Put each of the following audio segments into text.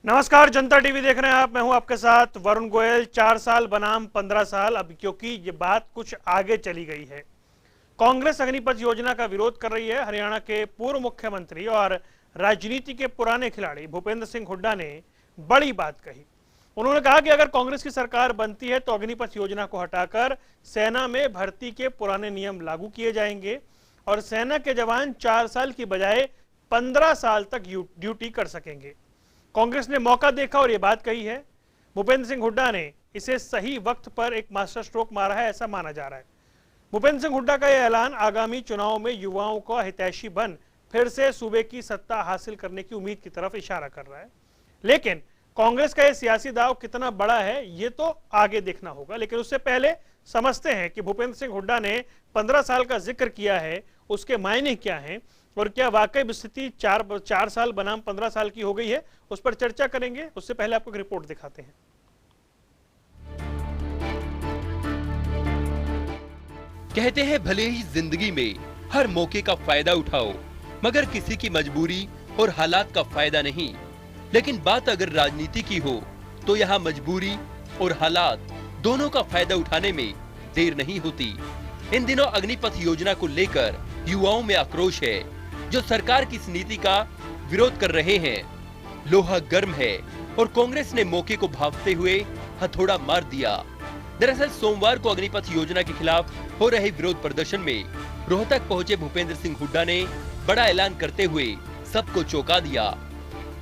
नमस्कार, जनता टीवी देख रहे हैं आप। मैं हूं आपके साथ वरुण गोयल। 4 साल बनाम 15 साल, अब क्योंकि ये बात कुछ आगे चली गई है। कांग्रेस अग्निपथ योजना का विरोध कर रही है। हरियाणा के पूर्व मुख्यमंत्री और राजनीति के पुराने खिलाड़ी भूपेंद्र सिंह हुड्डा ने बड़ी बात कही। उन्होंने कहा कि अगर कांग्रेस की सरकार बनती है तो अग्निपथ योजना को हटाकर सेना में भर्ती के पुराने नियम लागू किए जाएंगे और सेना के जवान 4 साल की बजाय 15 साल तक ड्यूटी कर सकेंगे। कांग्रेस ने मौका देखा और ये बात कही है। भूपेंद्र सिंह हुड्डा ने इसे सही वक्त पर एक मास्टर स्ट्रोक मारा है, ऐसा माना जा रहा है। भूपेंद्र सिंह हुड्डा का यह ऐलान आगामी चुनाव में युवाओं को हितैषी बन फिर से सूबे की सत्ता हासिल करने की उम्मीद की तरफ इशारा कर रहा है। लेकिन कांग्रेस का यह सियासी दाव कितना बड़ा है ये तो आगे देखना होगा। लेकिन उससे पहले समझते हैं कि भूपेंद्र सिंह हुड्डा ने 15 साल का जिक्र किया है, उसके मायने क्या हैं और क्या वाकई स्थिति 4 साल बनाम 15 साल की हो गई है, उस पर चर्चा करेंगे। उससे पहले आपको एक रिपोर्ट दिखाते हैं। कहते हैं भले ही जिंदगी में हर मौके का फायदा उठाओ, मगर किसी की मजबूरी और हालात का फायदा नहीं। लेकिन बात अगर राजनीति की हो तो यहाँ मजबूरी और हालात दोनों का फायदा उठाने में देर नहीं होती। इन दिनों अग्निपथ योजना को लेकर युवाओं में आक्रोश है, जो सरकार की इस नीति का विरोध कर रहे हैं। लोहा गर्म है और कांग्रेस ने मौके को भांपते हुए हथौड़ा मार दिया। दरअसल सोमवार को अग्निपथ योजना के खिलाफ हो रहे विरोध प्रदर्शन में रोहतक पहुंचे भूपेंद्र सिंह हुड्डा ने बड़ा ऐलान करते हुए सबको चौंका दिया।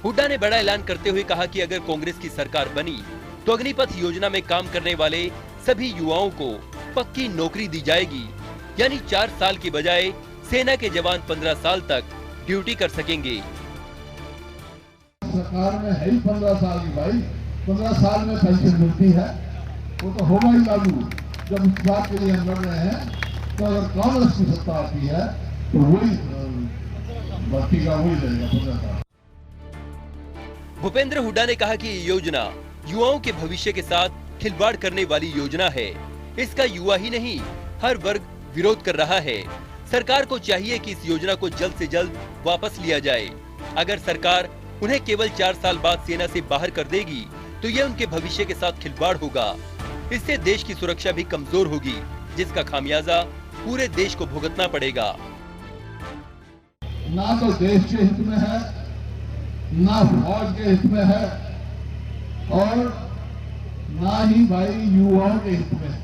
हुड्डा ने बड़ा ऐलान करते हुए कहा कि अगर कांग्रेस की सरकार बनी तो अग्निपथ योजना में काम करने वाले सभी युवाओं को पक्की नौकरी दी जाएगी, यानी 4 साल की बजाय सेना के जवान 15 साल तक ड्यूटी कर सकेंगे। सरकार में है ही 15 साल की भाई, 15 साल में पेंशन मिलती है, वो तो होगा ही लागू। जब इस बात के लिए हम लड़ रहे हैं तो अगर कांग्रेस की सत्ता आती है तो वही भर्ती का वही रहेगा 15 साल। भूपेंद्र हुड्डा ने कहा कि ये योजना युवाओं के भविष्य के साथ खिलवाड़ करने वाली योजना है। इसका युवा ही नहीं हर वर्ग विरोध कर रहा है। सरकार को चाहिए कि इस योजना को जल्द से जल्द वापस लिया जाए। अगर सरकार उन्हें केवल 4 साल बाद सेना से बाहर कर देगी तो यह उनके भविष्य के साथ खिलवाड़ होगा। इससे देश की सुरक्षा भी कमजोर होगी, जिसका खामियाजा पूरे देश को भुगतना पड़ेगा। ना तो देश के हित में है, ना फौज के हित में है और ना ही भाई युवाओं के हित में है।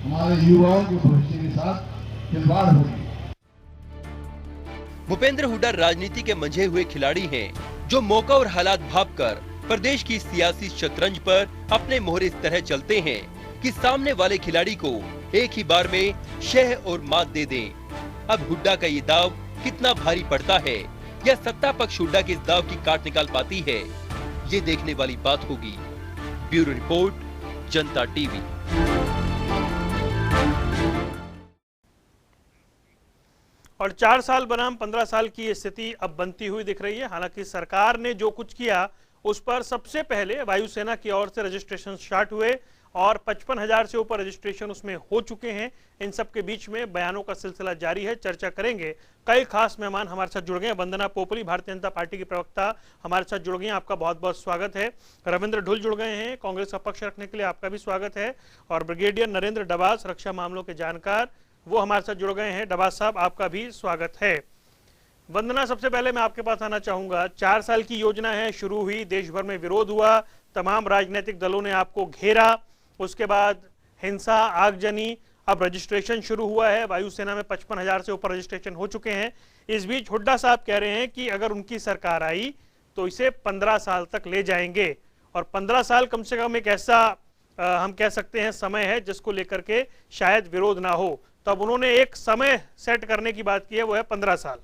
हमारे युवाओं के भविष्य के साथ खिलवाड़ होगी। भूपेंद्र हुड्डा राजनीति के मंझे हुए खिलाड़ी हैं, जो मौका और हालात भांपकर प्रदेश की सियासी शतरंज पर अपने मोहरे इस तरह चलते हैं कि सामने वाले खिलाड़ी को एक ही बार में शह और मात दे दें। अब हुड्डा का ये दाव कितना भारी पड़ता है या सत्ता पक्ष हुड्डा के इस दाव की काट निकाल पाती है, ये देखने वाली बात होगी। ब्यूरो रिपोर्ट, जनता टीवी। और 4 साल बनाम 15 साल की स्थिति अब बनती हुई दिख रही है। हालांकि सरकार ने जो कुछ किया उस पर सबसे पहले वायुसेना की ओर से रजिस्ट्रेशन स्टार्ट हुए और 55,000 से ऊपर रजिस्ट्रेशन उसमें हो चुके हैं। इन सब के बीच में बयानों का सिलसिला जारी है। चर्चा करेंगे। कई खास मेहमान हमारे साथ जुड़ गए हैं। वंदना पोपली, भारतीय जनता पार्टी की प्रवक्ता, हमारे साथ जुड़ गई हैं। आपका बहुत बहुत स्वागत है। रविंद्र ढुल जुड़ गए हैं, कांग्रेस का पक्ष रखने के लिए, आपका भी स्वागत है। और ब्रिगेडियर नरेंद्र डबास, रक्षा मामलों के जानकार, वो हमारे साथ जुड़ गए हैं। डबास साहब, आपका भी स्वागत है। वंदना, सबसे पहले मैं आपके पास आना चाहूंगा। 4 साल की योजना है, शुरू हुई, देश भर में विरोध हुआ, तमाम राजनीतिक दलों ने आपको घेरा, उसके बाद हिंसा, आगजनी, अब रजिस्ट्रेशन शुरू हुआ है। वायुसेना में 55,000 से ऊपर रजिस्ट्रेशन हो चुके हैं। इस बीच हुड्डा साहब कह रहे हैं कि अगर उनकी सरकार आई तो इसे 15 साल तक ले जाएंगे और 15 साल कम से कम एक ऐसा हम कह सकते हैं समय है जिसको लेकर के शायद विरोध ना हो। तब उन्होंने एक समय सेट करने की बात की है, वो है 15 साल।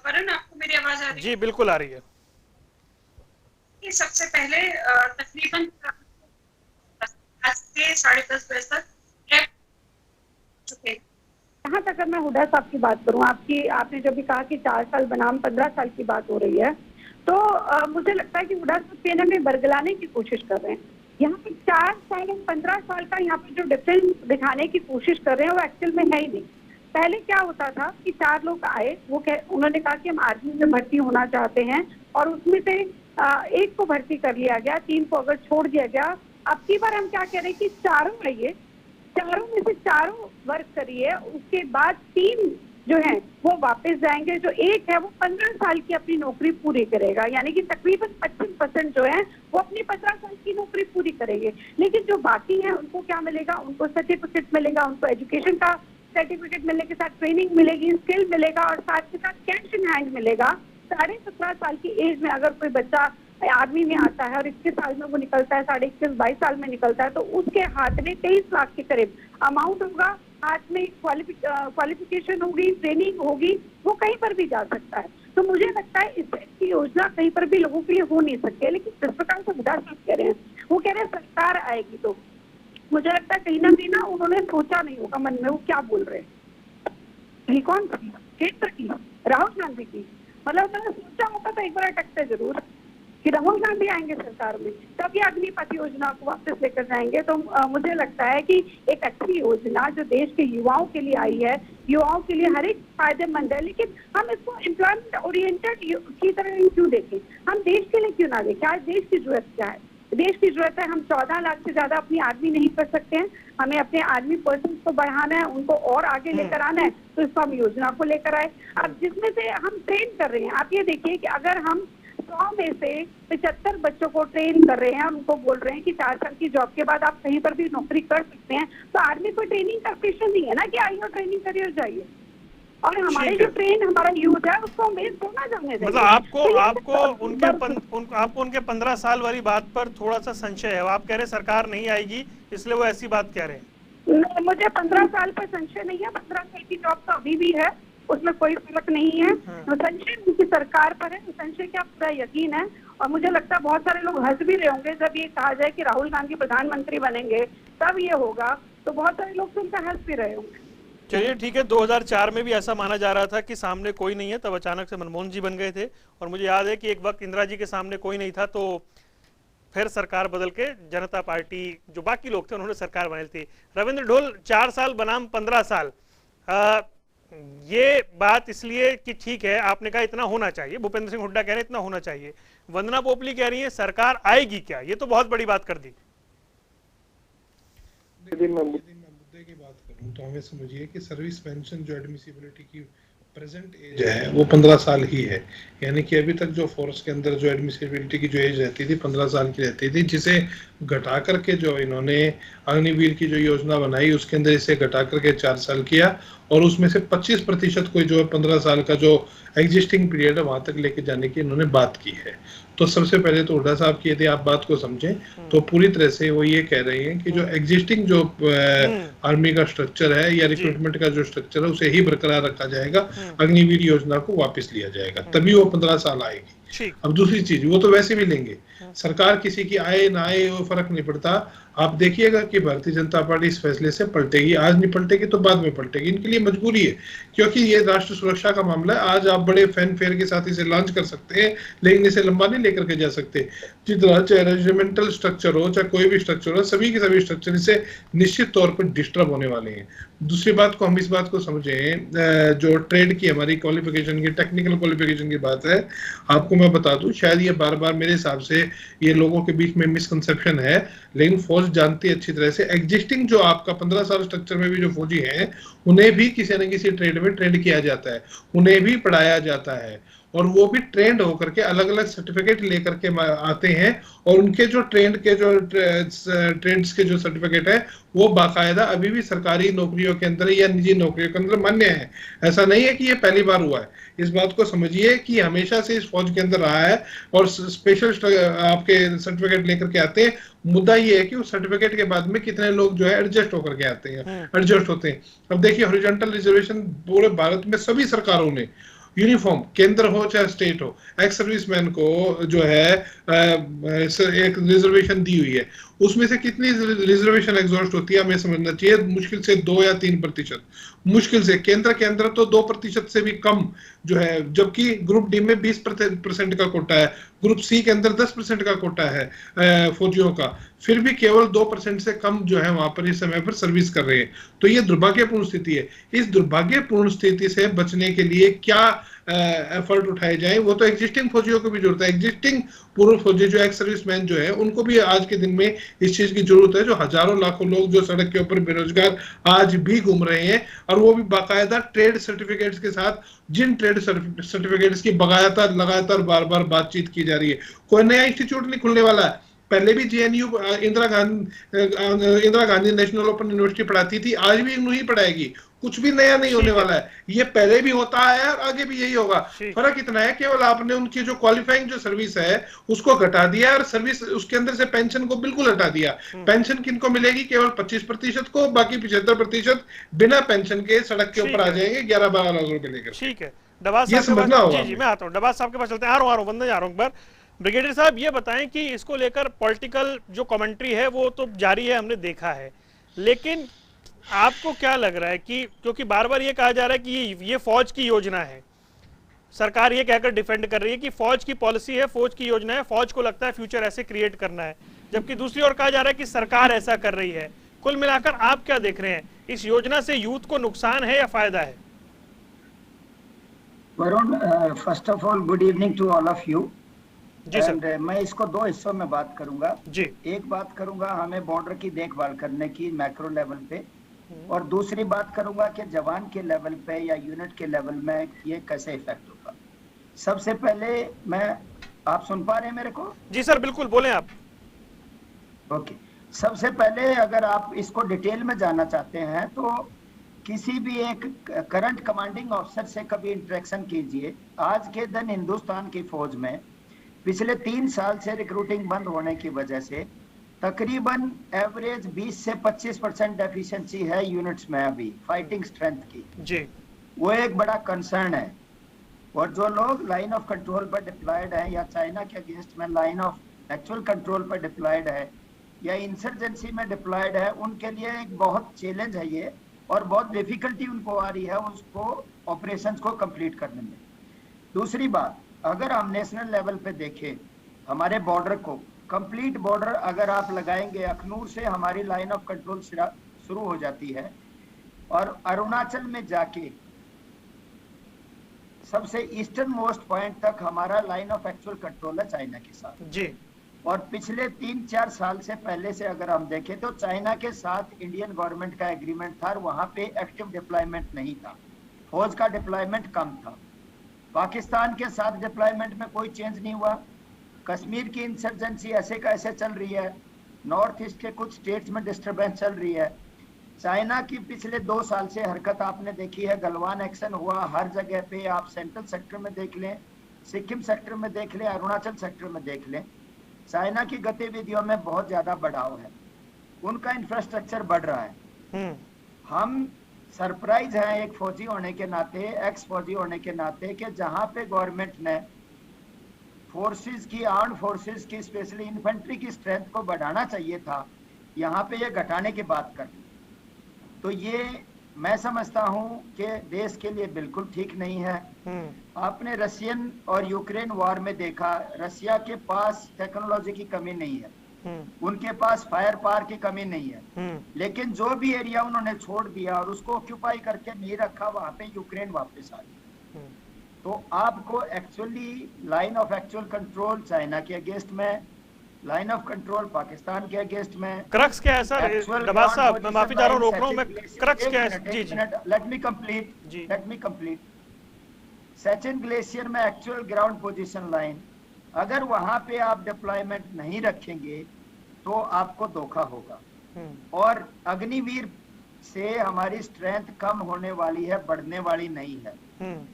वरुण, आपको मेरी आवाज आ रही है? जी बिल्कुल आ रही है। सबसे पहले तकरीबन आज से 10:30 बजे तक चुके। यहाँ तक अगर मैं हुड्डा साहब की बात करूँ, आपने जब भी कहा कि 4 साल बनाम 15 साल की बात हो रही है, तो मुझे लगता है कि हुड्डा साहब सेना में बरगलाने की कोशिश कर रहे हैं। यहाँ पे 4 साल और 15 साल का यहाँ पे जो डिफरेंस दिखाने की कोशिश कर रहे हैं वो एक्चुअल में है ही नहीं। पहले क्या होता था कि 4 लोग आए, उन्होंने कहा कि हम आर्मी में भर्ती होना चाहते हैं, और उसमें से एक को भर्ती कर लिया गया, 3 को अगर छोड़ दिया गया। अब की बार हम क्या कह रहे हैं कि चारों आइए, चारों में से चारों वर्क करिए, उसके बाद 3 जो है वो वापस जाएंगे। जो एक है वो 15 साल की अपनी नौकरी पूरी करेगा, यानी कि तकरीबन 25% जो है वो अपनी 15 साल की नौकरी पूरी करेंगे। लेकिन जो बाकी है उनको क्या मिलेगा? उनको सर्टिफिकेट मिलेगा, उनको एजुकेशन का सर्टिफिकेट मिलने के साथ ट्रेनिंग मिलेगी, स्किल मिलेगा और साथ के साथ कैश इन हैंड मिलेगा। 17.5 साल की एज में अगर कोई बच्चा आर्मी में आता है और 21 साल में वो निकलता है, 21.5-22 साल में निकलता है, तो उसके हाथ में 23 लाख के करीब अमाउंट होगा, हाथ में क्वालिफिकेशन होगी, ट्रेनिंग होगी, वो कहीं पर भी जा सकता है। तो मुझे लगता है इसकी योजना कहीं पर भी लोगों के लिए हो नहीं सकती है। लेकिन जिस प्रकार से हुड्डा साहब कह रहे हैं, वो कह रहे हैं सरकार आएगी, तो मुझे लगता है कहीं ना कहीं ना उन्होंने सोचा नहीं होगा मन में वो क्या बोल रहे हैं। कौन सी केंद्र की? राहुल गांधी की? मतलब उन्होंने सोचा होता तो एक बार अटकते जरूर कि राहुल गांधी आएंगे सरकार में, तब ये अग्निपथ योजना को वापस लेकर जाएंगे। तो मुझे लगता है कि एक अच्छी योजना जो देश के युवाओं के लिए आई है, युवाओं के लिए हर एक फायदेमंद है, लेकिन हम इसको एम्प्लॉयमेंट ओरिएंटेड की तरह क्यों देखें? हम देश के लिए क्यों ना देखें? आज देश की जरूरत क्या है? देश की जरूरत है, हम 14 लाख से ज्यादा अपनी आर्मी नहीं कर सकते हैं, हमें अपने आर्मी पर्सन को बढ़ाना है, उनको और आगे लेकर आना है, तो इसको हम योजना को लेकर आए। अब जिसमें से हम ट्रेन कर रहे हैं, आप ये देखिए कि अगर हम 100 में से 75 बच्चों को ट्रेन कर रहे हैं और उनको बोल रहे हैं कि 4 साल की जॉब के बाद आप कहीं पर भी नौकरी कर सकते हैं, तो आर्मी को ट्रेनिंग का क्वेश्चन नहीं है ना कि आइए ट्रेनिंग करिए और जाइए। और हमारे जो ट्रेन हमारा यूथ है उसको हमें सोना जाने दें। मतलब आपको उनके 15 साल वाली बात पर थोड़ा सा संशय है। आप कह रहे सरकार नहीं आएगी इसलिए वो ऐसी बात कह रहे हैं। मुझे 15 साल पर संशय नहीं है, 15 साल की जॉब तो अभी भी है, उसमें कोई फर्क नहीं है। संशय उनकी सरकार पर है, संशय क्या पूरा यकीन है। और मुझे लगता है बहुत सारे लोग हंस भी रहे होंगे जब ये कहा जाए कि राहुल गांधी प्रधानमंत्री बनेंगे तब ये होगा, तो बहुत सारे लोग सुनकर हंस भी रहे होंगे। चलिए ठीक है, 2004 में भी ऐसा माना जा रहा था कि सामने कोई नहीं है, तब अचानक से मनमोहन जी बन गए थे। और मुझे याद है कि एक वक्त इंदिरा जी के सामने कोई नहीं था, तो फिर सरकार बदल के जनता पार्टी जो बाकी लोग थे उन्होंने सरकार बनाई थी। रविंद्र ढोल, 4 साल बनाम 15 साल, ये बात इसलिए कि ठीक है आपने कहा इतना होना चाहिए, भूपेंद्र सिंह हुड्डा कह रहे हैं इतना होना चाहिए, वंदना पोपली कह रही है सरकार आएगी क्या? ये तो बहुत बड़ी बात कर दी। मुद्दे की बात करूं तो हमें समझिए कि सर्विस पेंशन जो एडमिसिबिलिटी की प्रेजेंट एज है वो 15 साल ही है। यानी कि अभी तक जो फोर्स के अंदर जो एडमिसिबिलिटी की जो एज रहती थी 15 साल की रहती थी, जिसे घटा करके जो इन्होंने अग्निवीर की जो योजना बनाई उसके अंदर इसे घटा करके 4 साल किया और उसमें से 25% को जो 15 साल का जो एग्जिस्टिंग पीरियड है वहां तक लेके जाने की इन्होंने बात की है। तो सबसे पहले तो हुड्डा साहब की यदि आप बात को समझें तो पूरी तरह से वो ये कह रहे हैं कि जो एग्जिस्टिंग जो आर्मी का स्ट्रक्चर है या रिक्रूटमेंट का जो स्ट्रक्चर है उसे ही बरकरार रखा जाएगा, अग्निवीर योजना को वापस लिया जाएगा, तभी वो 15 साल आएगी। अब दूसरी चीज, वो तो वैसे भी लेंगे, सरकार किसी की आए ना आए वो फर्क नहीं पड़ता। आप देखिएगा कि भारतीय जनता पार्टी इस फैसले से पलटेगी, आज नहीं पलटेगी तो बाद में पलटेगी, इनके लिए मजबूरी है क्योंकि ये राष्ट्र सुरक्षा का मामला है। आज आप बड़े फैन फेयर के साथ इसे लॉन्च कर सकते हैं लेकिन इसे लंबा नहीं लेकर के जा सकते। जितना चाहे रेजिमेंटल स्ट्रक्चर हो चाहे कोई भी स्ट्रक्चर हो, सभी के सभी स्ट्रक्चर इसे निश्चित तौर पर डिस्टर्ब होने वाले हैं। दूसरी बात को हम इस बात को समझें, जो ट्रेड की हमारी क्वालिफिकेशन की टेक्निकल क्वालिफिकेशन की बात है, आपको मैं बता दूं शायद ये बार बार मेरे हिसाब से ये लोगों के बीच में मिसकंसेप्शन है, लेकिन फौज जानती है अच्छी तरह से एग्जिस्टिंग जो आपका 15 साल स्ट्रक्चर में भी जो फौजी हैं उन्हें भी किसी न किसी ट्रेड में ट्रेंड किया जाता है, उन्हें भी पढ़ाया जाता है और वो भी ट्रेंड होकर के अलग अलग सर्टिफिकेट लेकर के आते हैं और उनके जो ट्रेंड के जो ट्रेड्स के जो सर्टिफिकेट है वो बाकायदा अभी भी सरकारी नौकरियों के अंदर या निजी नौकरियों के अंदर मान्य है। ऐसा नहीं है कि ये पहली बार हुआ है, इस बात को समझिए कि हमेशा से इस फौज के अंदर रहा है और स्पेशल आपके सर्टिफिकेट लेकर के आते हैं। मुद्दा ये है कि उस सर्टिफिकेट के बाद में कितने लोग जो है एडजस्ट होकर के आते हैं, एडजस्ट होते हैं। अब देखिए हॉरिजॉन्टल रिजर्वेशन पूरे भारत में सभी सरकारों ने यूनिफॉर्म, केंद्र हो चाहे स्टेट हो, एक्स सर्विसमैन को जो है एक रिजर्वेशन दी हुई है। उसमें से कितनी रिजर्वेशन एग्जॉस्ट होती है हमें समझना चाहिए, मुश्किल से 2 या 3%, मुश्किल से। केंद्र के अंदर तो 2% से भी कम जो है, जबकि ग्रुप डी में 20% का कोटा है, ग्रुप सी के अंदर 10% का कोटा है फौजियों का, फिर भी केवल 2% से कम जो है वहां पर इस समय पर सर्विस कर रहे हैं। तो ये दुर्भाग्यपूर्ण स्थिति है। इस दुर्भाग्यपूर्ण स्थिति से बचने के लिए क्या एफर्ट उठाए जाए। वो तो एग्जिस्टिंग फौजियों को भी जरूरत है, एग्जिस्टिंग पूर्व फौजी जो एक्स सर्विसमैन जो है उनको भी आज के दिन में इस चीज की जरूरत है। जो हजारों लाखों लोग जो सड़क के ऊपर बेरोजगार आज भी घूम रहे हैं, और वो भी बाकायदा ट्रेड सर्टिफिकेट्स के साथ, जिन ट्रेड सर्टिफिकेट्स की लगातार बार बार बातचीत की जा रही है। कोई नया इंस्टीट्यूट नहीं खुलने वाला है। पहले भी JNU Indira Gandhi national open university पढ़ाती थी, आज भी नहीं पढ़ाएगी। कुछ भी नया नहीं होने वाला है, ये पहले भी होता है और आगे भी यही होगा। फर्क इतना है केवल आपने उनकी जो क्वालिफाइंग जो सर्विस है उसको घटा दिया और सर्विस उसके अंदर से पेंशन को बिल्कुल हटा दिया। पेंशन किनको मिलेगी? केवल 25% को, बाकी 75% बिना पेंशन के सड़क के ऊपर आ जाएंगे 11-12 लाख रुपए लेकर। ठीक है, डबास ये समझना होगा। जी मैं आता हूँ, डबास साहब के पास चलते हैं। आ रहा हूँ बंदे जा रहा हूँ एक बार। ब्रिगेडियर साहब ये बताएं कि इसको लेकर पॉलिटिकल जो कमेंट्री है वो तो जारी है, हमने देखा है, लेकिन आपको क्या लग रहा है कि क्योंकि बार बार ये कहा जा रहा है कि ये फौज की योजना है, सरकार ये कहकर डिफेंड कर रही है कि फौज की पॉलिसी है, फौज की योजना है, फौज को लगता है फ्यूचर ऐसे क्रिएट करना है, जबकि दूसरी ओर कहा जा रहा है कि सरकार ऐसा कर रही है। कुल मिलाकर आप क्या देख रहे हैं, इस योजना से यूथ को नुकसान है या फायदा है? Varun, first of all good evening to all of you. जी सर। मैं इसको दो हिस्सों में बात करूंगा जी। एक बात करूंगा हमें बॉर्डर की देखभाल करने की मैक्रो लेवल पे, और दूसरी बात करूंगा कि जवान के लेवल पे या यूनिट के लेवल में ये कैसे इफेक्ट होगा। सबसे पहले आप सुन पा रहे हैं मेरे को? जी सर बिल्कुल, बोलें आप। ओके, सबसे पहले अगर आप इसको डिटेल में जानना चाहते हैं तो किसी भी एक करंट कमांडिंग ऑफिसर से कभी इंटरेक्शन कीजिए। आज के दिन हिंदुस्तान की फौज में पिछले 3 साल से रिक्रूटिंग बंद होने की वजह से तकरीबन एवरेज 20 से 25% डेफिशिएंसी है यूनिट्स में अभी फाइटिंग स्ट्रेंथ की जी। वो एक बड़ा कंसर्न है। और जो लोग लाइन ऑफ कंट्रोल पर डिप्लॉयड है या चाइना के अगेंस्ट में लाइन ऑफ एक्चुअल कंट्रोल पर डिप्लॉयड है या इंसर्जेंसी में डिप्लॉयड है, उनके लिए एक बहुत चैलेंज है ये, और बहुत डिफिकल्टी उनको आ रही है उसको ऑपरेशंस को कंप्लीट करने में। दूसरी बात, अगर हम नेशनल लेवल पे देखें हमारे बॉर्डर को, कंप्लीट बॉर्डर अगर आप लगाएंगे, अखनूर से हमारी लाइन ऑफ कंट्रोल शुरू हो जाती है और अरुणाचल में जाके सबसे ईस्टर्न मोस्ट पॉइंट तक हमारा लाइन ऑफ एक्चुअल कंट्रोल है चाइना के साथ जी। और पिछले 3-4 साल से पहले से अगर हम देखें तो चाइना के साथ इंडियन गवर्नमेंट का एग्रीमेंट था, वहां पे एक्टिव डिप्लॉयमेंट नहीं था, फौज का डिप्लॉयमेंट कम था। पाकिस्तान के साथ डिप्लॉयमेंट में कोई चेंज नहीं हुआ। कश्मीर की इंसर्जेंसी ऐसे का ऐसे चल रही है, नॉर्थ ईस्ट के कुछ स्टेट्स में डिस्टर्बेंस चल रही है। चाइना की पिछले 2 साल से हरकत आपने देखी है, गलवान एक्शन हुआ हर जगह पे, आप सेंट्रल सेक्टर में देख लें, सिक्किम सेक्टर में देख लें, अरुणाचल सेक्टर में देख लें, चाइना की गतिविधियों में बहुत ज्यादा बढ़ाव है, उनका इंफ्रास्ट्रक्चर बढ़ रहा है। हम सरप्राइज है एक फौजी होने के नाते, एक्स फौजी होने के नाते, कि जहां पे गवर्नमेंट ने फोर्सेस की, आर्म्ड फोर्सेस की, स्पेशली इन्फेंट्री की स्ट्रेंथ को बढ़ाना चाहिए था, यहाँ पे ये घटाने की बात कर, तो ये मैं समझता हूँ कि देश के लिए बिल्कुल ठीक नहीं है। आपने रशियन और यूक्रेन वॉर में देखा, रशिया के पास टेक्नोलॉजी की कमी नहीं है, उनके पास फायर पावर की कमी नहीं है, लेकिन जो भी एरिया उन्होंने छोड़ दिया और उसको ऑक्यूपाई करके नहीं रखा, वहां पे यूक्रेन वापस आ गई। तो आपको actually line of actual control China के अगेंस्ट में, लाइन ऑफ कंट्रोल पाकिस्तान के अगेंस्ट में, क्रक्स क्या है सर? नवाज साहब मैं माफी चाह रहा हूँ, रोक रहा हूँ मैं, क्रक्स क्या है? जी जी, let me complete. Siachen glacier में एक्चुअल ग्राउंड पोजीशन लाइन, अगर वहां पे आप डिप्लॉयमेंट नहीं रखेंगे तो आपको धोखा होगा। और अग्निवीर से हमारी स्ट्रेंथ कम होने वाली है, बढ़ने वाली नहीं है,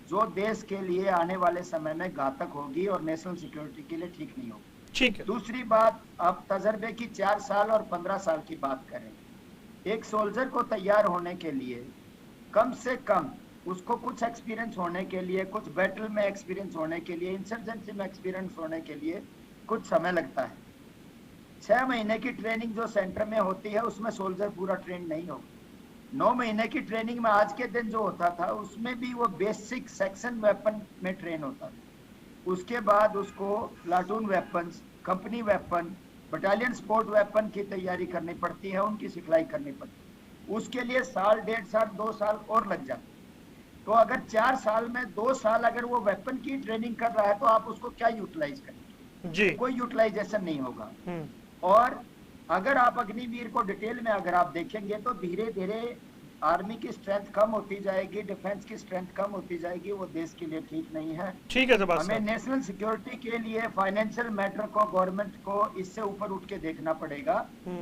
जो देश के लिए आने वाले समय में घातक होगी और नेशनल सिक्योरिटी के लिए ठीक नहीं होगी। ठीक है। दूसरी बात, आप तजर्बे की 4 साल और 15 साल की बात करें, एक सोल्जर को तैयार होने के लिए कम से कम उसको कुछ एक्सपीरियंस होने के लिए, कुछ बैटल में एक्सपीरियंस होने के लिए, इंसर्जेंसी में एक्सपीरियंस होने के लिए कुछ समय लगता है। 6 महीने की ट्रेनिंग जो सेंटर में होती है उसमें सोल्जर पूरा ट्रेन नहीं होगा। 9 महीने की ट्रेनिंग में आज के दिन जो होता था उसमें भी वो बेसिक सेक्शन वेपन में ट्रेन होता था, उसके बाद उसको platoon weapons, company weapon, battalion sport weapon की तैयारी करनी पड़ती है, उनकी सिखलाई करनी पड़ती है, उसके लिए 1.5 साल, 2 साल और लग जाते। तो अगर 4 साल में 2 साल अगर वो वेपन की ट्रेनिंग कर रहा है तो आप उसको क्या यूटिलाइज करेंगे जी। कोई यूटिलाइजेशन नहीं होगा। और अगर आप अग्निवीर को डिटेल में अगर आप देखेंगे तो धीरे धीरे आर्मी की स्ट्रेंथ कम होती जाएगी, डिफेंस की स्ट्रेंथ कम होती जाएगी, वो देश के लिए ठीक नहीं है। ठीक है सर, हमें नेशनल सिक्योरिटी के लिए फाइनेंशियल मैटर को गवर्नमेंट को इससे ऊपर उठ के देखना पड़ेगा।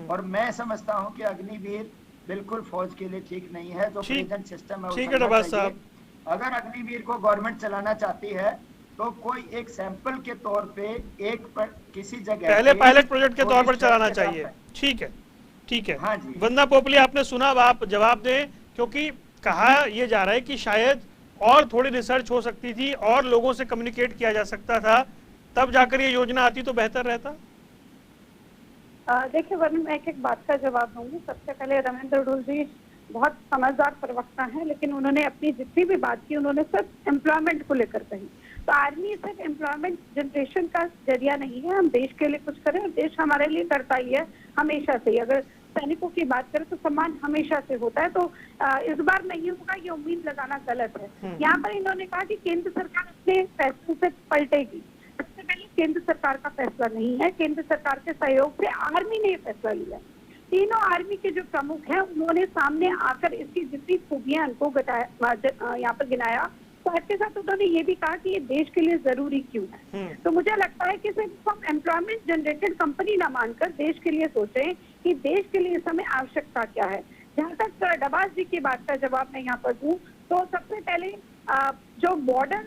और मैं समझता हूं कि अग्निवीर बिल्कुल फौज के लिए ठीक नहीं है, जो प्रेजेंट सिस्टम है। ठीक है नवाज साहब, अगर अग्निवीर को गवर्नमेंट चलाना चाहती है तो कोई एक सैंपल के तौर पे किसी जगह पहले पायलट प्रोजेक्ट के तौर पर चलाना चाहिए। ठीक है, ठीक है। हाँ जी। वंदना पोपली, आपने सुना, अब आप जवाब दें, क्योंकि कहा यह जा रहा है कि शायद और थोड़ी रिसर्च हो सकती थी और लोगों से कम्युनिकेट किया जा सकता था, तब जाकर ये योजना आती तो बेहतर रहता। देखिए वरुण, मैं एक बात का जवाब दूंगी। सबसे पहले रविंद्र ढुल जी बहुत समझदार प्रवक्ता हैं, लेकिन उन्होंने अपनी जितनी भी बात की उन्होंने सिर्फ एम्प्लॉयमेंट को लेकर कही। तो आर्मी सिर्फ एम्प्लॉयमेंट जनरेशन का जरिया नहीं है, हम देश के लिए कुछ करें और देश हमारे लिए करता ही है हमेशा से ही। अगर सैनिकों की बात करें तो सम्मान हमेशा से होता है, तो इस बार नहीं होगा ये उम्मीद लगाना गलत है। यहाँ पर इन्होंने कहा कि केंद्र सरकार अपने फैसलों से पलटेगी। सबसे पहले केंद्र सरकार का फैसला नहीं है, केंद्र सरकार के सहयोग से आर्मी ने ये फैसला लिया। तीनों आर्मी के जो प्रमुख हैं उन्होंने सामने आकर इसकी जितनी खूबियां उनको यहाँ पर गिनाया, साथ के साथ उन्होंने ये भी कहा कि ये देश के लिए जरूरी क्यों है। तो मुझे लगता है कि सिर्फ हम एम्प्लॉयमेंट जनरेटेड कंपनी ना मानकर देश के लिए सोचें कि देश के लिए इस समय आवश्यकता क्या है। जहाँ तक डबास जी की बात का जवाब मैं यहाँ पर दूं, तो सबसे पहले जो बॉर्डर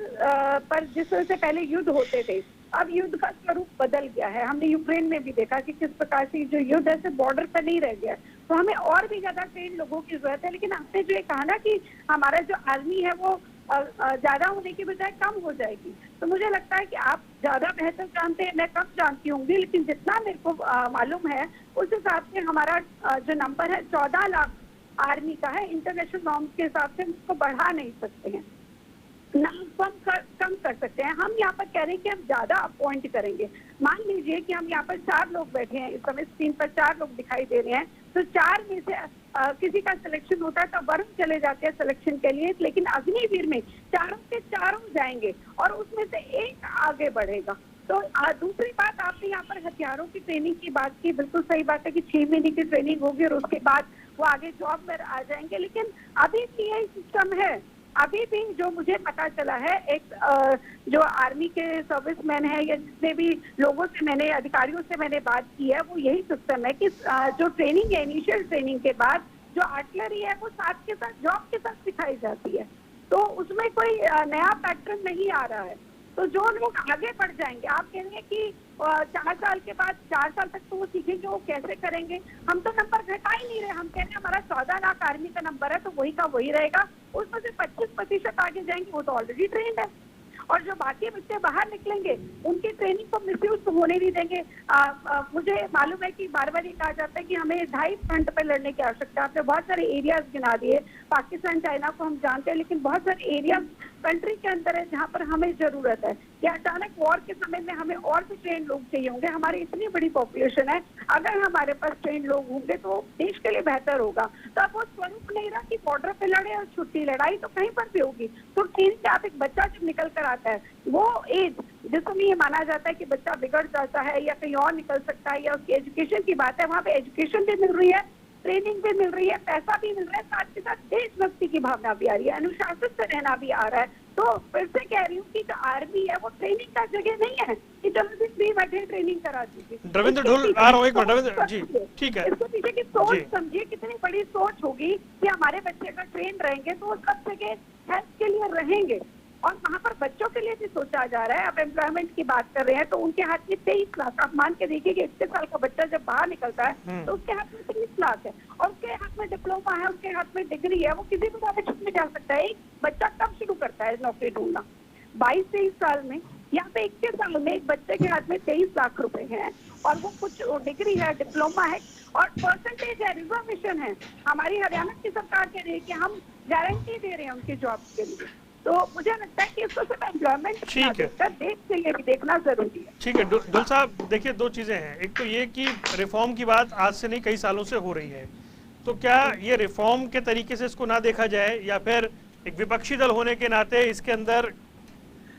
पर जिस तरह से पहले युद्ध होते थे, अब युद्ध का स्वरूप बदल गया है। हमने यूक्रेन में भी देखा कि किस प्रकार से जो युद्ध है बॉर्डर पर नहीं रह गया। तो हमें और भी ज्यादा ट्रेन लोगों की जरूरत है। लेकिन आपने जो ये कहा ना कि हमारा जो आर्मी है वो ज्यादा होने की बजाय कम हो जाएगी, तो मुझे लगता है कि आप ज्यादा बेहतर जानते हैं, मैं कम जानती होंगी, लेकिन जितना मेरे को मालूम है उस हिसाब से हमारा जो नंबर है 14 लाख आर्मी का है। इंटरनेशनल नॉर्म्स के हिसाब से उसको बढ़ा नहीं सकते हैं, कम कर सकते हैं। हम यहाँ पर कह रहे हैं कि हम ज्यादा अपॉइंट करेंगे। मान लीजिए कि हम यहाँ पर 4 लोग बैठे हैं, इस समय स्क्रीन पर 4 लोग दिखाई दे रहे हैं, तो 4 में से किसी का सिलेक्शन होता है तो वरुण चले जाते हैं सिलेक्शन के लिए, लेकिन अग्निवीर में चारों के चारों जाएंगे और उसमें से एक आगे बढ़ेगा। तो दूसरी बात, आपने यहाँ पर हथियारों की ट्रेनिंग की बात की, बिल्कुल सही बात है कि 6 महीने की ट्रेनिंग होगी और उसके बाद वो आगे जॉब में आ जाएंगे। लेकिन अभी भी यही सिस्टम है। अभी भी जो मुझे पता चला है, एक जो आर्मी के सर्विसमैन है या जितने भी लोगों से मैंने, अधिकारियों से मैंने बात की है, वो यही सिस्टम है कि जो ट्रेनिंग है, इनिशियल ट्रेनिंग के बाद जो आर्टिलरी है वो साथ के साथ जॉब के साथ सिखाई जाती है। तो उसमें कोई नया पैटर्न नहीं आ रहा है। तो जो लोग आगे बढ़ जाएंगे, आप कह रहे हैं कि 4 साल के बाद 4 साल तक तो वो सीखेंगे, वो कैसे करेंगे? हम तो नंबर घटा ही नहीं रहे। हम कह रहे हैं हमारा 14 लाख आर्मी का नंबर है तो वही का वही रहेगा। उसमें से 25% आगे जाएंगे, वो तो ऑलरेडी ट्रेंड है। और जो बाकी बच्चे बाहर निकलेंगे उनकी ट्रेनिंग को मिसयूज तो होने नहीं देंगे। मुझे मालूम है कि बार बार ये कहा जाता है कि हमें 2.5 फ्रंट पर लड़ने की आवश्यकता है। आपने बहुत सारे एरियाज गिना दिए, पाकिस्तान चाइना को हम जानते हैं, लेकिन बहुत सारे एरिया कंट्री के अंदर है जहाँ पर हमें जरूरत है कि अचानक वॉर के समय में हमें और भी ट्रेन लोग चाहिए होंगे। हमारी इतनी बड़ी पॉपुलेशन है, अगर हमारे पास ट्रेन लोग होंगे तो देश के लिए बेहतर होगा। तो अब वो स्वरूप नहीं रहा कि बॉर्डर पे लड़े और छुट्टी, लड़ाई तो कहीं पर भी होगी। तो ट्रेन से आप एक बच्चा जब निकल कर आता है, वो एज जिसमें ये माना जाता है कि बच्चा बिगड़ जाता है या कहीं और निकल सकता है, या उसकी एजुकेशन की बात है, वहाँ पे एजुकेशन भी मिल रही है, ट्रेनिंग भी मिल रही है, पैसा भी मिल रहा है, साथ के साथ देशभक्ति की भावना भी आ रही है, अनुशासित से रहना भी आ रहा है। तो फिर से कह रही हूँ कि जो आर्मी है वो ट्रेनिंग का जगह नहीं है कि चलो भी फ्री बैठे ट्रेनिंग करा दीजिए। रविंद्र ढुल आ रहा हूँ, एक मिनट रविंद्र जी, ठीक है। इसके पीछे की सोच समझिए, कितनी बड़ी सोच होगी कि हमारे बच्चे अगर ट्रेन रहेंगे तो वो सब जगह हेल्थ के लिए रहेंगे। और वहाँ पर बच्चों के लिए भी सोचा जा रहा है। अब एम्प्लॉयमेंट की बात कर रहे हैं तो उनके हाथ में 23 लाख, आप मान के देखिए कि 21 साल का बच्चा जब बाहर निकलता है तो उसके हाथ में 30 लाख है और उसके हाथ में डिप्लोमा है, उसके हाथ में डिग्री है, वो किसी भी कॉलेज में जा सकता है। एक बच्चा कब शुरू करता है नौकरी ढूंढना? 22-23 साल में। यहाँ पे 21 साल में एक बच्चे के हाथ में 23 लाख रुपए हैं और वो कुछ डिग्री है, डिप्लोमा है और परसेंटेज है, रिजर्वेशन है। हमारी हरियाणा की सरकार कह रही है कि हम गारंटी दे रहे हैं उनकी जॉब के लिए। तो मुझे लगता है कि इसको सिर्फ एम्प्लॉयमेंट देश के लिए भी देखना जरूरी है। ठीक है ढुल साहब, देखिए 2 चीजें हैं। एक तो ये कि रिफॉर्म की बात आज से नहीं, कई सालों से हो रही है, तो क्या ये रिफॉर्म के तरीके से इसको ना देखा जाए या फिर एक विपक्षी दल होने के नाते इसके अंदर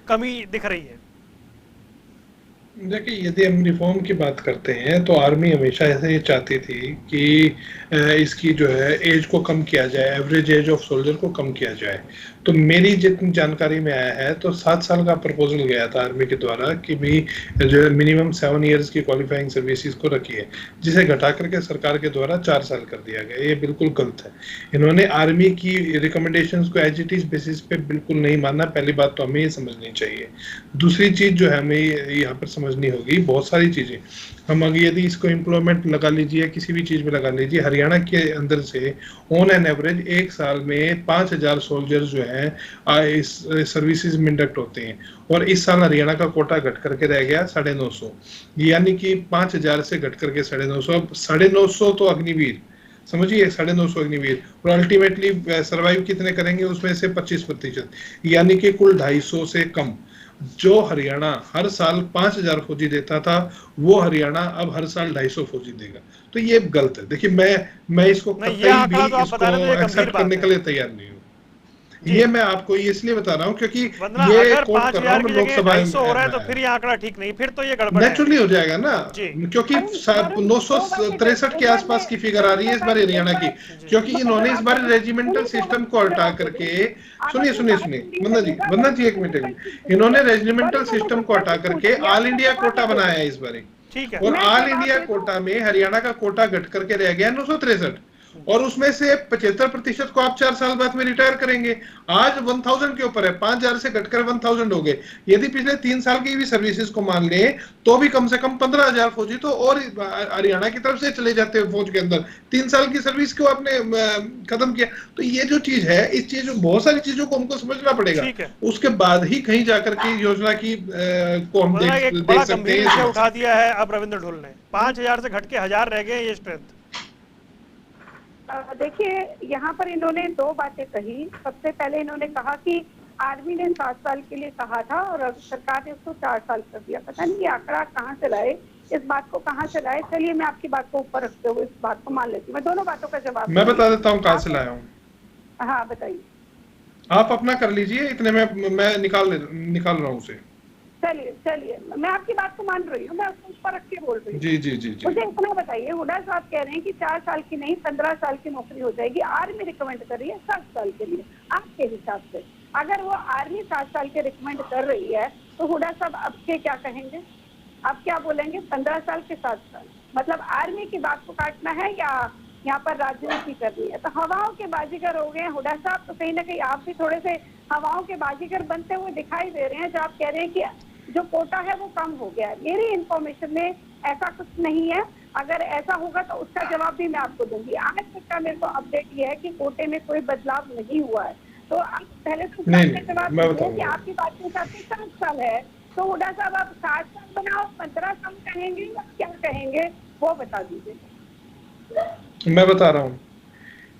कमी दिख रही है? देखिए, यदि हम रिफॉर्म की बात करते हैं तो आर्मी हमेशा ऐसे ही चाहती थी कि इसकी जो है एज को कम किया जाए, एवरेज एज ऑफ सोल्जर को कम किया जाए। तो मेरी जितनी जानकारी में आया है तो 7 साल का प्रपोजल गया था आर्मी के द्वारा कि भी जो है मिनिमम 7 इयर्स की क्वालिफाइंग सर्विसेज को रखिए, जिसे घटा करके सरकार के द्वारा 4 साल कर दिया गया। ये बिल्कुल गलत है। इन्होंने आर्मी की रिकमेंडेशंस को एज इट इज बेसिस पे बिल्कुल नहीं माना। पहली बात तो हमें ये समझनी चाहिए। दूसरी चीज जो है हमें यहाँ पर समझनी होगी, बहुत सारी चीजें हम अगर यदि इसको एम्प्लॉयमेंट लगा लीजिए, किसी भी चीज में लगा लीजिए, हरियाणा के अंदर से ऑन एन एवरेज एक साल में 5000 सोल्जर्स जो हैं इस सर्विसेज में इंडक्ट होते हैं, और इस साल हरियाणा का कोटा घट करके रह गया 950, यानी कि 5000 से घट करके 950। अब 950 तो अग्निवीर समझिए, 950 अग्निवीर, और अल्टीमेटली सर्वाइव कितने करेंगे उसमें से 25%, यानी कि कुल 250 से कम। जो हरियाणा हर साल 5000 फौजी देता था, वो हरियाणा अब हर साल 250 फौजी देगा। तो ये गलत है। देखिए, मैं इसको कतई भी इसको एक्सेप्ट करने के लिए तैयार नहीं हूँ। ये मैं आपको इसलिए बता रहा हूँ क्योंकि ये कोट कर रहा हूँ लोकसभा में हो रहा है, तो फिर ये आंकड़ा ठीक नहीं, फिर तो ये गड़बड़ है। नेचुरली हो जाएगा ना, क्योंकि 963 के आसपास की फिगर आ रही है इस बार हरियाणा की, क्योंकि इन्होंने इस बार रेजिमेंटल सिस्टम को हटा करके, सुनिए वंदना जी एक मिनट, इन्होंने रेजिमेंटल सिस्टम को हटा करके ऑल इंडिया कोटा बनाया है इस बार। ठीक है, और ऑल इंडिया कोटा में हरियाणा का कोटा घट करके रह गया 963, और उसमें से 75% को आप 4 साल बाद में रिटायर करेंगे। आज 1000 के ऊपर है, 5000 से घटकर 1000 हो गए। यदि पिछले 3 साल की भी सर्विसेज को मान ले तो भी कम से कम 15000 फौजी तो और हरियाणा की तरफ से चले जाते हैं फौज के अंदर। 3 साल की सर्विस को आपने खत्म किया। तो ये जो चीज है, इस चीज बहुत सारी चीजों को हमको समझना पड़ेगा, उसके बाद ही कहीं जाकर के योजना की को हम देख सकते हैं। उठा दिया है अब रविंद्र ढोल ने, 5000 से घट के 1000 रह गए ये स्ट्रेंथ। देखिए, यहाँ पर इन्होंने 2 बातें कही। सबसे पहले इन्होंने कहा कि आर्मी ने 7 साल के लिए कहा था और सरकार ने उसको 4 साल कर दिया। पता नहीं ये आंकड़ा कहाँ से लाए, इस बात को कहाँ से लाए। चलिए मैं आपकी बात को ऊपर रखते हुए इस बात को मान लेती हूँ। मैं दोनों बातों का जवाब मैं बता देता हूँ कहाँ से लाया हूँ। हाँ बताइए। आप अपना कर लीजिए, इतने में मैं निकाल रहा हूँ उसे। चलिए मैं आपकी बात को मान रही हूँ, मैं उसको ऊपर रख के बोल रही हूँ। जी। मुझे इतना बताइए, हुड्डा साहब कह रहे हैं कि 4 साल की नहीं 15 साल की नौकरी हो जाएगी। आर्मी रिकमेंड कर रही है 7 साल के लिए। आपके हिसाब से अगर वो आर्मी 7 साल के रिकमेंड कर रही है तो हुड्डा साहब अब के क्या कहेंगे? अब क्या बोलेंगे? 15 साल के 7 साल, मतलब आर्मी की बात को काटना है या यहाँ पर राजनीति करनी है? तो हवाओं के बाजीगर हो गए हुड्डा साहब। तो कहीं ना कहीं आप भी थोड़े से हवाओं के बाजीगर बनते हुए दिखाई दे रहे हैं, जो आप कह रहे हैं कि जो कोटा है वो कम हो गया है। मेरी इंफॉर्मेशन में ऐसा कुछ नहीं है। अगर ऐसा होगा तो उसका जवाब भी मैं आपको दूंगी। आज तक का मेरे को अपडेट ये है कि कोटे में कोई बदलाव नहीं हुआ है। तो आप पहले तो जवाब दीजिए कि आपकी बात के हिसाब से 7 साल है, तो हुड्डा साहब आप 7 साल बनाओ, 15 साल कहेंगे या क्या कहेंगे वो बता दीजिए। मैं बता रहा हूँ,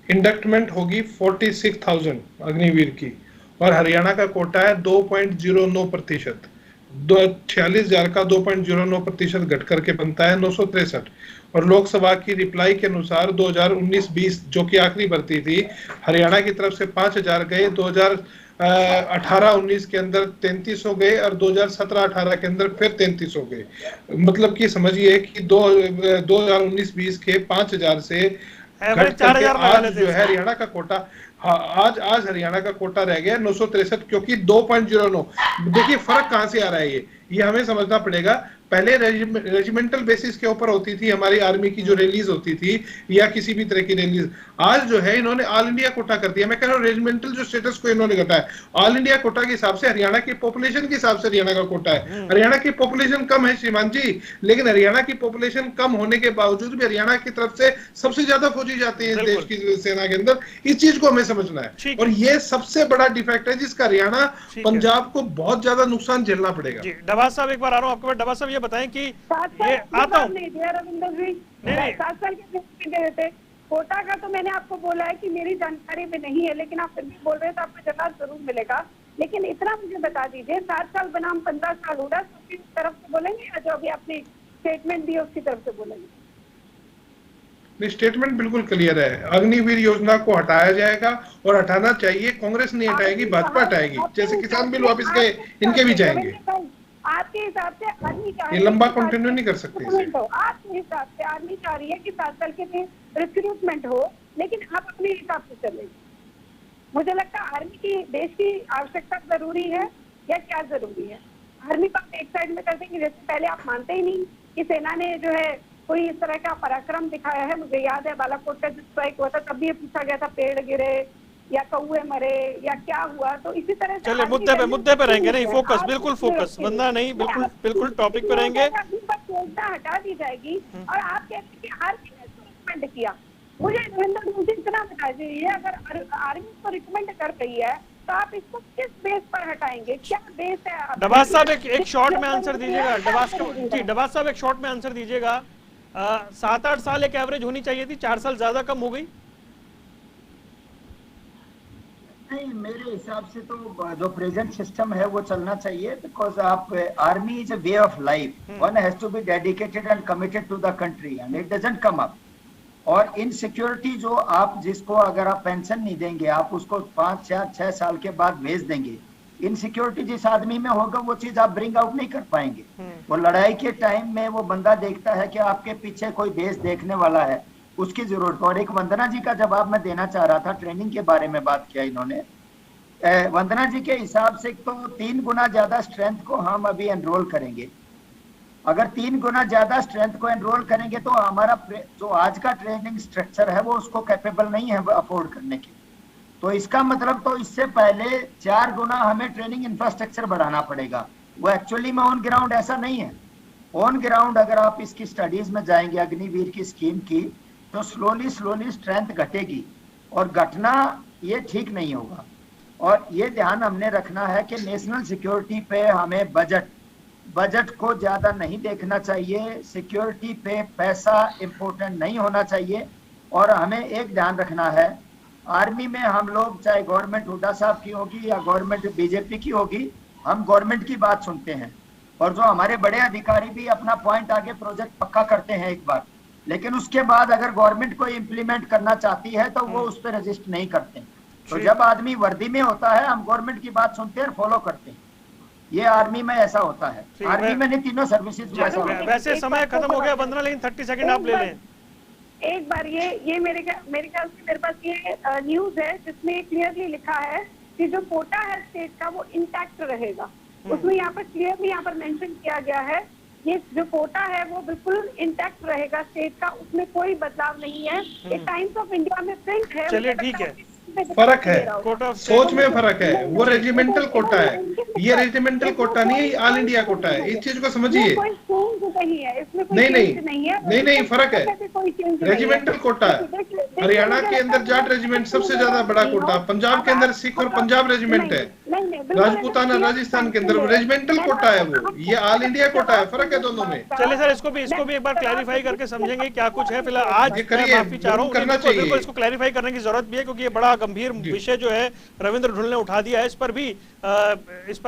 इंडक्टमेंट होगी 46,000 अग्निवीर की, और हरियाणा का कोटा है 2.09%। 46,000 का 2.09% घट करके बनता है 963। और लोकसभा की रिप्लाई के अनुसार 2019-20 जो कि आखिरी भर्ती थी, हरियाणा की तरफ से 5000 गए, 2018-19 के अंदर 33 हो गए, और 2017-18 के अंदर फिर 33 हो गए। मतलब कि समझिए कि 2019-20 के 5000 से घट करके आज जो है हरियाणा का कोटा, आज हरियाणा का कोटा रह गया 963, क्योंकि 2.09। देखिए फर्क कहां से आ रहा है, ये हमें समझना पड़ेगा। पहले रेजिमेंटल बेसिस के ऊपर होती थी हमारी आर्मी की जो रिलीज होती थी, या किसी भी तरह की रिलीज। आज जो है इन्होंने ऑल इंडिया कोटा कर दिया। मैं कह रहा हूँ रेजिमेंटल जो स्टेटस को इन्होंने घटाया, ऑल इंडिया कोटा के हिसाब से, हरियाणा की पॉपुलेशन के हिसाब से हरियाणा का कोटा है। हरियाणा की पॉपुलेशन कम है श्रीमान जी, लेकिन हरियाणा की पॉपुलेशन कम होने के बावजूद भी हरियाणा की तरफ से सबसे ज्यादा फौजी जाते हैं देश की सेना के अंदर। इस चीज को हमें समझना है, और ये सबसे बड़ा डिफेक्ट है जिसका हरियाणा पंजाब को बहुत ज्यादा नुकसान झेलना पड़ेगा। डबास साहब एक बार आ रहा हूँ आपके पास। डबास साहब ये बताएं कि ये आता हूँ रविंद्र जी 7 साल के दे देते कोटा का, तो मैंने आपको बोला है कि मेरी जानकारी में नहीं है, लेकिन आप फिर भी बोल रहे हैं तो आपको जवाब जरूर मिलेगा। लेकिन इतना मुझे बता दीजिए, 7 साल बनाम 15 साल हुड्डा सबकी तरफ से बोलेंगे या जो अभी आपने स्टेटमेंट दी उसकी तरफ से बोलेंगे? स्टेटमेंट बिल्कुल क्लियर है, अग्निवीर योजना को हटाया जाएगा और हटाना चाहिए। कांग्रेस नहीं हटाएगी, भाजपा हटाएगी। जैसे किसान बिल वापस गए, इनके भी जाएंगे। आपके हिसाब से आर्मी चाह ये लंबा कंटिन्यू नहीं कर सकते इसे। आपके हिसाब से आर्मी चाह रही है कि 7 साल के लिए रिक्रूटमेंट हो, लेकिन आप अपने हिसाब से चलें। मुझे लगता है आर्मी की देश की आवश्यकता जरूरी है या क्या जरूरी है? आर्मी को आप एक साइड में कर देंगे, जैसे पहले आप मानते ही नहीं कि सेना ने जो है कोई इस तरह का पराक्रम दिखाया है। मुझे याद है बालाकोट का जो स्ट्राइक हुआ था, तब भी ये पूछा गया था पेड़ गिरे या कौए मरे या क्या हुआ। तो इसी तरह से चलिए मुद्दे पे रहेंगे, नहीं फोकस, बिल्कुल फोकस, वंदना नहीं, बिल्कुल टॉपिक पे रहेंगे। हटा दी जाएगी और आप कहते हैं कि आर्मी ने इसको रिकमेंड किया। मुझे रविंद्र मुझे इतना बता दीजिए, अगर आर्मी इसको रिकमेंड कर रही है तो आप इसको किस बेस पर हटाएंगे? क्या बेस है? डबास साहब एक शॉर्ट में आंसर दीजिएगा। डबास साहब एक शॉर्ट में आंसर दीजिएगा। 7-8 साल एक एवरेज होनी चाहिए थी, 4 साल ज्यादा कम हो गई? नहीं, मेरे हिसाब से तो जो प्रेजेंट सिस्टम है वो चलना चाहिए, बिकॉज आप army is a way of life, one has to be dedicated and committed to the country and it doesn't come up. और इनसिक्योरिटी जो आप जिसको अगर आप पेंशन नहीं देंगे, आप उसको 5-6 साल के बाद भेज देंगे, इनसिक्योरिटी जिस आदमी में होगा वो चीज आप ब्रिंग आउट नहीं कर पाएंगे। वो लड़ाई के टाइम में वो बंदा देखता है कि आपके पीछे कोई देश देखने वाला है, उसकी जरूरत। और एक वंदना जी का जवाब मैं देना चाह रहा था, ट्रेनिंग के बारे में बात किया इन्होंने। वंदना जी के हिसाब से तो 3 गुना ज्यादा स्ट्रेंथ को हम अभी एनरोल करेंगे। अगर 3 गुना ज्यादा स्ट्रेंथ को एनरोल करेंगे तो हमारा जो आज का ट्रेनिंग स्ट्रक्चर है वो उसको कैपेबल नहीं है अफोर्ड करने के। तो इसका मतलब तो इससे पहले 4 गुना हमें ट्रेनिंग इंफ्रास्ट्रक्चर बढ़ाना पड़ेगा। वो एक्चुअली में ऑन ग्राउंड ऐसा नहीं है। ऑन ग्राउंड अगर आप इसकी स्टडीज में जाएंगे अग्निवीर की स्कीम की, तो स्लोली स्ट्रेंथ घटेगी और घटना ये ठीक नहीं होगा। और ये ध्यान हमने रखना है कि नेशनल सिक्योरिटी पे हमें बजट को ज्यादा नहीं देखना चाहिए, सिक्योरिटी पे पैसा इम्पोर्टेंट नहीं होना चाहिए। और हमें एक ध्यान रखना है, आर्मी में हम लोग चाहे गवर्नमेंट हुड्डा साहब की होगी या गवर्नमेंट बीजेपी की होगी, हम गवर्नमेंट की बात सुनते हैं और जो हमारे बड़े अधिकारी भी अपना पॉइंट आगे प्रोजेक्ट पक्का करते हैं एक बार, लेकिन उसके बाद अगर गवर्नमेंट को इम्प्लीमेंट करना चाहती है तो वो उस पर रजिस्ट नहीं करते। तो जब आदमी वर्दी में होता है हम गवर्नमेंट की बात सुनते हैं और फॉलो करते हैं। ये आर्मी में ऐसा होता है, आर्मी में नहीं, तीनों सर्विसेज में ऐसा होता है। वैसे समय खत्म हो गया वंदना, लेकिन 30 सेकंड आप ले लें। एक बार ये मेरे ख्याल से मेरे पास ये न्यूज है जिसमें क्लियरली लिखा है कि जो कोटा है स्टेट का वो इंटैक्ट रहेगा। उसमें यहाँ पर क्लियरली यहाँ पर मेंशन किया गया है, ये जो कोटा है वो बिल्कुल इंटैक्ट रहेगा स्टेट का, उसमें कोई बदलाव नहीं है। एक टाइम्स ऑफ इंडिया में प्रिंट है। चलिए ठीक है, फर्क है, सोच में फर्क है। वो रेजिमेंटल कोटा है, ये रेजिमेंटल कोटा नहीं है, ऑल इंडिया कोटा है। इस चीज को समझिए। नहीं, फर्क है। रेजिमेंटल कोटा है, हरियाणा के अंदर जाट रेजिमेंट सबसे ज्यादा बड़ा कोटा, पंजाब के अंदर सिख और पंजाब रेजिमेंट है, राजपूताना राजस्थान के अंदर रेजिमेंटल कोटा है वो, ये ऑल इंडिया कोटा है। फर्क है दोनों में। चलिए सर, इसको भी एक बार क्लैरिफाई करके समझेंगे क्या कुछ है। फिलहाल आज माफी चाह रहा हूँ, करना चाहिए, इसको क्लैरिफाई करने की जरूरत भी है, क्योंकि ये बड़ा गंभीर विषय जो है रविंद्र ढुल ने उठा दिया है। इस पर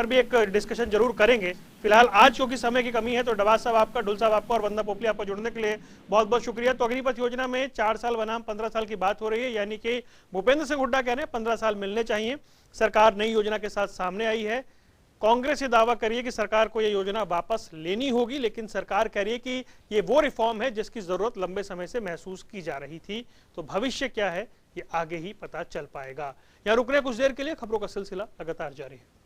भी एक डिस्कशन जरूर करेंगे। फिलहाल आज क्योंकि समय की कमी है, तो डबास साहब आपका, ढुल साहब आपका और वंदना पोपली आपका जुड़ने के लिए बहुत बहुत शुक्रिया। तो अग्निपथ योजना में 4 साल बनाम 15 साल की बात हो रही है, यानी कि भूपेंद्र सिंह हुड्डा कह रहे हैं 15 साल मिलने चाहिए। सरकार नई योजना के साथ सामने आई है। कांग्रेस ये दावा कर रही है कि सरकार को ये योजना वापस लेनी होगी, लेकिन सरकार कह रही है कि ये वो रिफॉर्म है जिसकी जरूरत लंबे समय से महसूस की जा रही थी। तो भविष्य क्या है ये आगे ही पता चल पाएगा। यहाँ रुकने कुछ देर के लिए, खबरों का सिलसिला लगातार जारी है।